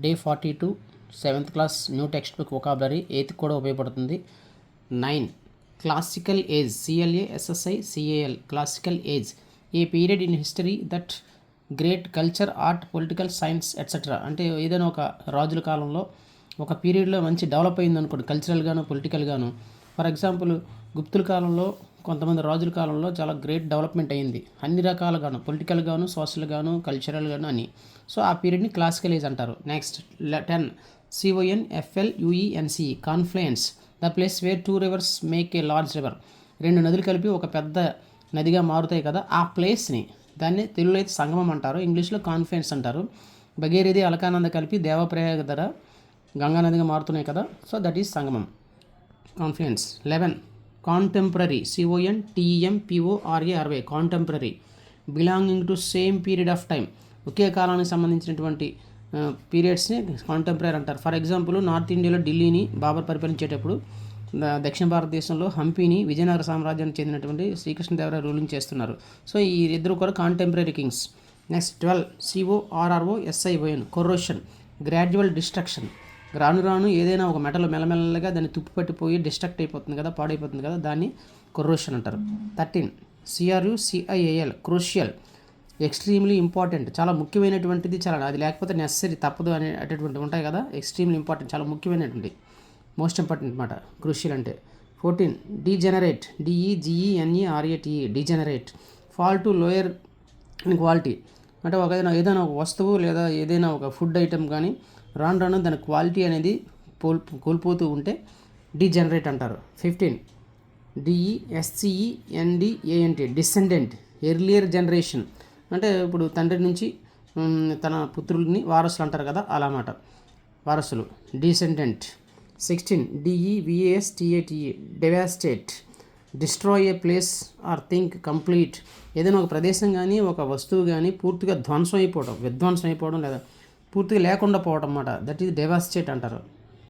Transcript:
Day 42 7th class new text book vocabulary 8th కూడా ఉపయోగపడుతుంది. 9 classical age CLASSICAL classical age a period in history that great culture art political science etcetera. అంటే ఏదైనా ఒక రాజుల కాలంలో ఒక పీరియడ్లో మంచి డెవలప్ అయింది అనుకోండి, కల్చరల్గాను పొలిటికల్గాను. ఫర్ ఎగ్జాంపుల్ గుప్తుల కాలంలో కొంతమంది రాజుల కాలంలో చాలా గ్రేట్ డెవలప్మెంట్ అయింది అన్ని రకాలుగాను, పొలిటికల్గాను సోషల్గాను కల్చరల్గాను అని. సో ఆ పీరియడ్ని క్లాసికల్ ఏజ్ అంటారు. Next 10 CONFLUENCE confluence the place where 2 rivers make a large river. 2 నదులు కలిపి ఒక పెద్ద నదిగా మారుతాయి కదా, ఆ ప్లేస్ని దాన్ని తెలుగులో అయితే సంగమం అంటారు, ఇంగ్లీష్లో కాన్ఫ్లుయెన్స్ అంటారు. భగీరథి అలకానంద కలిపి దేవప్రయాగ ధర గంగా నదిగా మారుతున్నాయి కదా, సో దట్ ఈస్ సంగమం, confluence. 11 contemporary CONTEMPORARY contemporary belonging to same period of time. ఒకే కాలానికి సంబంధించినటువంటి పీరియడ్స్ని కాంటెంపరీ అంటారు. ఫర్ ఎగ్జాంపుల్ నార్త్ ఇండియాలో ఢిల్లీని బాబర్ పరిపాలించేటప్పుడు, దక్షిణ భారతదేశంలో హంపీని విజయనగర సామ్రాజ్యానికి చెందినటువంటి శ్రీకృష్ణదేవరాయ రూలింగ్ చేస్తున్నారు. సో ఈ ఇద్దరు కూడా contemporary kings. Next 12 CORROSION corrosion gradual destruction. రాను రాను ఏదైనా ఒక మెటల్ మెల్లమెల్లగా దాన్ని తుప్పు పట్టిపోయి డిస్ట్రక్ట్ అయిపోతుంది కదా, పాడైపోతుంది కదా, దాన్ని కొర్రోషన్ అంటారు. 13 CRUCIAL క్రూషియల్ ఎక్స్ట్రీమ్లీ ఇంపార్టెంట్, చాలా ముఖ్యమైనటువంటిది, చాలా అది లేకపోతే నెసరీ తప్పదు అనేటటువంటి ఉంటాయి కదా, ఎక్స్ట్రీమ్లీ ఇంపార్టెంట్ చాలా ముఖ్యమైనటువంటి, మోస్ట్ ఇంపార్టెంట్ అనమాట క్రూషియల్ అంటే. 14 degenerate DEGENERATE degenerate fall to lower in quality. అంటే ఏదైనా ఒక వస్తువు లేదా ఏదైనా ఒక ఫుడ్ ఐటెం కానీ రాను రాను దాని క్వాలిటీ అనేది కోల్పోతూ ఉంటే డీజెనరేట్ అంటారు. 15 DESCENDANT డిసెండెంట్ ఎర్లియర్ జనరేషన్. అంటే ఇప్పుడు తండ్రి నుంచి తన పుత్రుల్ని వారసులు అంటారు కదా, అలా మాట వారసులు, descendant. 16 DEVASTATE devastate destroy a place or thing complete. ఏదైనా ఒక ప్రదేశం కానీ ఒక వస్తువు కానీ పూర్తిగా విధ్వంసం అయిపోవడం లేదా పూర్తిగా లేకుండా పోవడం అన్నమాట, దట్ ఈజ్ డెవాస్టేట్ అంటారు.